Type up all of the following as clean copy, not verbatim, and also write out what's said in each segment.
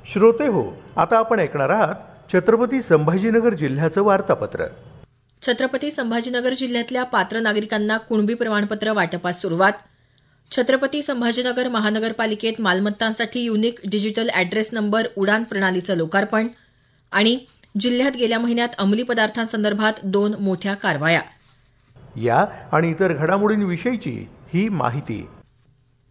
श्रोते हो, आता आपण ऐकणार आहात छत्रपती संभाजीनगर जिल्ह्याचं वार्तापत्र। छत्रपती संभाजीनगर जिल्ह्यातल्या पात्र नागरिकांना कुणबी प्रमाणपत्र वाटपास सुरुवात। छत्रपती संभाजीनगर महानगरपालिकेत मालमत्तांसाठी युनिक डिजिटल ॲड्रेस नंबर उडान प्रणालीचं लोकार्पण आणि जिल्ह्यात गेल्या महिन्यात अंमली पदार्थांसंदर्भात 2 मोठ्या कारवाया। या आणि इतर घडामोडींविषयीची ही माहिती।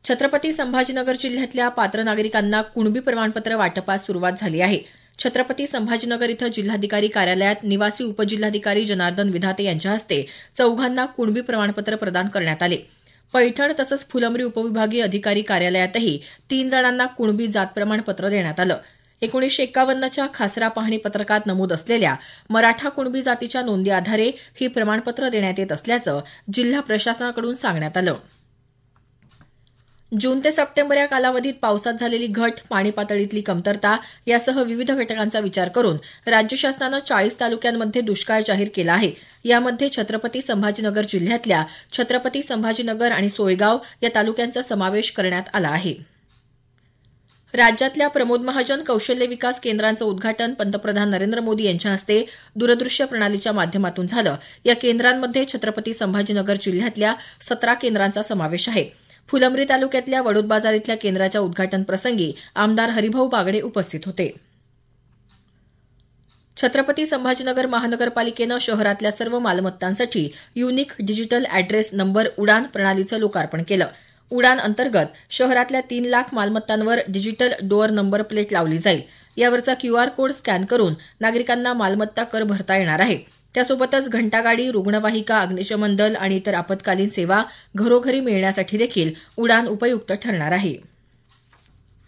छत्रपती संभाजीनगर जिल्ह्यातल्या पात्र नागरिकांना कुणबी प्रमाणपत्र वाटपास सुरुवात झाली आहे। छत्रपती संभाजीनगर इथं जिल्हाधिकारी कार्यालयात निवासी उपजिल्हाधिकारी जनार्दन विधाते यांच्या हस्ते चौघांना कुणबी प्रमाणपत्र प्रदान करण्यात आले। पैठण तसंच फुलंब्री उपविभागीय अधिकारी कार्यालयातही 3 जणांना कुणबी जात प्रमाणपत्र देण्यात आलं। 1951च्या खासरा पाहणी पत्रकात नमूद असलेल्या मराठा कुणबी जातीच्या नोंदी आधारे ही प्रमाणपत्र देण्यात येत असल्याचं जिल्हा प्रशासनाकडून सांगण्यात आलं। जून ते सप्टेंबर या कालावधीत पावसात झालेली घट, पाणी पातळीतली कमतरता यासह विविध घटकांचा विचार करून राज्य शासनानं 40 तालुक्यांमध्ये दुष्काळ जाहीर केला आहे। यामध्ये छत्रपती संभाजीनगर जिल्ह्यातल्या छत्रपती संभाजीनगर आणि सोयगाव या तालुक्यांचा समावेश करण्यात आला आहे। राज्यातल्या प्रमोद महाजन कौशल्य विकास केंद्रांचं उद्घाटन पंतप्रधान नरेंद्र मोदी यांच्या हस्ते दूरदृश्य प्रणालीच्या माध्यमातून झालं। या केंद्रांमध्ये छत्रपती संभाजीनगर जिल्ह्यातल्या 17 केंद्रांचा समावेश आहे। फुलंब्री तालुक्यातल्या वडोद बाजार इथल्या केंद्राच्या उद्घाटन प्रसंगी आमदार हरिभाऊ बागडे उपस्थित होते। छत्रपती संभाजीनगर महानगरपालिकेनं शहरातल्या सर्व मालमत्तांसाठी युनिक डिजिटल ॲड्रेस नंबर उडान प्रणालीचं लोकार्पण केलं। उडान अंतर्गत शहरातल्या 3 लाख मालमत्तांवर डिजिटल डोअर नंबर प्लेट लावली जाईल। यावरचा QR कोड स्कॅन करून नागरिकांना मालमत्ता कर भरता येणार आहे। त्यासोबतच घंटागाडी, रुग्णवाहिका, अग्निशमन दल आणि इतर आपत्कालीन सेवा घरोघरी मिळण्यासाठी देखील उडान उपयुक्त ठरणार आहे।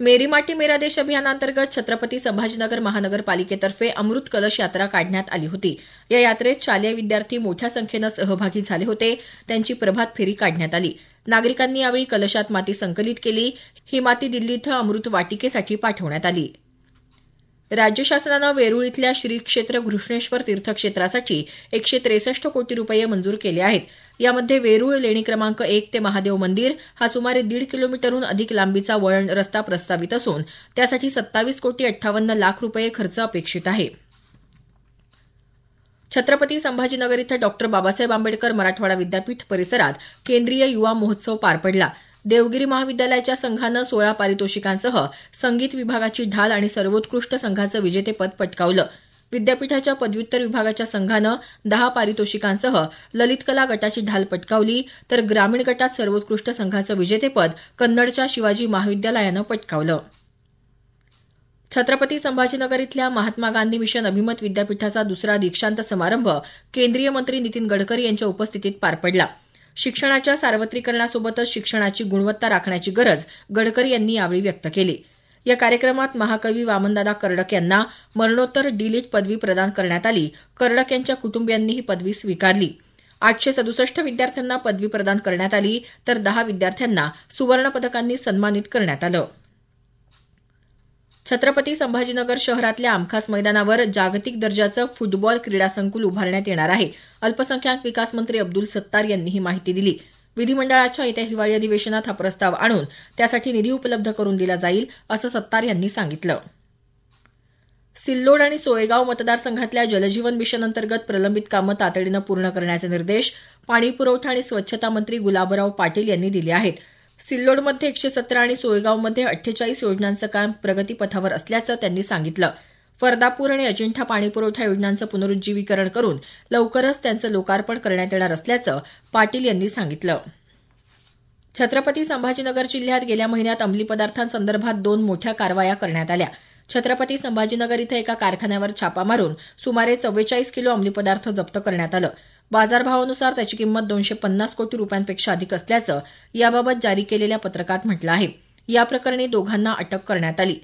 मेरी माटी मेरा देश अभियानांतर्गत छत्रपती संभाजीनगर महानगरपालिकेतर्फे अमृत कलश यात्रा काढण्यात आली होती। या यात्रेत शालेय विद्यार्थी मोठ्या संख्येनं सहभागी झाले होते। त्यांची प्रभात फेरी काढण्यात आली। नागरिकांनी यावेळी कलशात माती संकलित केली। ही माती दिल्ली इथं अमृत वाटिकेसाठी पाठवण्यात आली। राज्य शासनानं वेरूळ इथल्या श्री क्षेत्र घृष्णेश्वर तीर्थक्षेत्रासाठी 163 कोटी रुपये मंजूर केले आहेत। यामध्ये वेरूळ लेणी क्रमांक 1 ते महादेव मंदिर हा सुमारे 1.5 किलोमीटरहून अधिक लांबीचा वळण रस्ता प्रस्तावित असून त्यासाठी 27,58 लाख रुपये खर्च अपेक्षित आहे। छत्रपती संभाजीनगर इथं डॉ. बाबासाहेब आंबेडकर मराठवाडा विद्यापीठ परिसरात केंद्रीय युवा महोत्सव पार पडला। देवगिरी महाविद्यालयाच्या संघानं 16 पारितोषिकांसह संगीत विभागाची ढाल आणि सर्वोत्कृष्ट संघाचं विजेतेपद पटकावलं। विद्यापीठाच्या पदव्युत्तर विभागाच्या संघानं 10 पारितोषिकांसह ललित कला गटाची ढाल पटकावली, तर ग्रामीण गटात सर्वोत्कृष्ट संघाचं विजेतेपद कन्नडच्या शिवाजी महाविद्यालयानं पटकावलं। छत्रपती संभाजीनगर इथल्या महात्मा गांधी मिशन अभिमत विद्यापीठाचा 2रा दीक्षांत समारंभ केंद्रीय मंत्री नितीन गडकरी यांच्या उपस्थितीत पार पडला। शिक्षणाच्या सार्वत्रिकरणासोबतच शिक्षणाची गुणवत्ता राखण्याची गरज गडकरी यांनी यावेळी व्यक्त केली। या कार्यक्रमात महाकवी वामनदादा कर्डक यांना मरणोत्तर डी.लिट पदवी प्रदान करण्यात आली। कर्डक यांच्या कुटुंबियांनी ही पदवी स्वीकारली। 867 विद्यार्थ्यांना पदवी प्रदान करण्यात आली, तर 10 विद्यार्थ्यांना सुवर्ण पदकांनी सन्मानित करण्यात आलं। छत्रपती संभाजीनगर शहरातल्या आमखास मैदानावर जागतिक दर्जाचं फुटबॉल क्रीडा संकुल उभारण्यात येणार आहे। अल्पसंख्याक विकास मंत्री अब्दुल सत्तार यांनी ही माहिती दिली। विधिमंडळाच्या येत्या हिवाळी अधिवेशनात हा प्रस्ताव आणून त्यासाठी निधी उपलब्ध करून दिला जाईल, असं सत्तार यांनी सांगितलं। सिल्लोड आणि सोयगाव मतदारसंघातल्या जलजीवन मिशन अंतर्गत प्रलंबित कामं तातडीनं पूर्ण करण्याचे निर्देश पाणीपुरवठा आणि स्वच्छता मंत्री गुलाबराव पाटील यांनी दिले आहेत। सिल्लोडमध्ये 117 आणि सोयगावमध्ये 48 योजनांचं काम प्रगतीपथावर असल्याचं त्यांनी सांगितलं। फरदापूर आणि अजिंठा पाणीपुरवठा योजनांचं पुनरुज्जीवीकरण करून लवकरच त्यांचं लोकार्पण करण्यात येणार असल्याचं पाटील यांनी सांगितलं। छत्रपती संभाजीनगर जिल्ह्यात गेल्या महिन्यात अंमली पदार्थांसंदर्भात 2 मोठ्या कारवाया करण्यात आल्या। छत्रपती संभाजीनगर इथं एका कारखान्यावर छापा मारून सुमारे 44 किलो अंमली पदार्थ जप्त करण्यात आलं। बाजारभावानुसार त्याची किंमत 250 कोटी रुपयांपेक्षा अधिक असल्याचं याबाबत जारी केलेल्या पत्रकात म्हटलं आहे। या प्रकरणी दोघांना अटक करण्यात आली।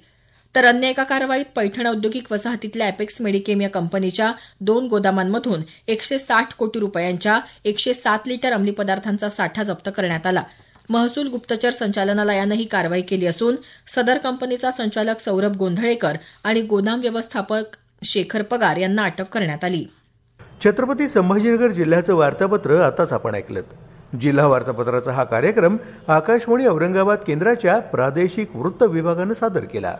तर अन्य एका कारवाईत पैठण औद्योगिक वसाहतीतल्या एपेक्स मेडिकेम या कंपनीच्या 2 गोदामांमधून 160 कोटी रुपयांच्या 107 लिटर अंमली पदार्थांचा साठा जप्त करण्यात आला। महसूल गुप्तचर संचालनालयानं ही कारवाई केली असून सदर कंपनीचा संचालक सौरभ गोंधळेकर आणि गोदाम व्यवस्थापक शेखर पगार यांना अटक करण्यात आली। छत्रपती संभाजीनगर जिल्ह्याचं वार्तापत्र आताच आपण ऐकलं। जिल्हा वार्तापत्राचा हा कार्यक्रम आकाशवाणी औरंगाबाद केंद्राच्या प्रादेशिक वृत्त विभागानं सादर केला।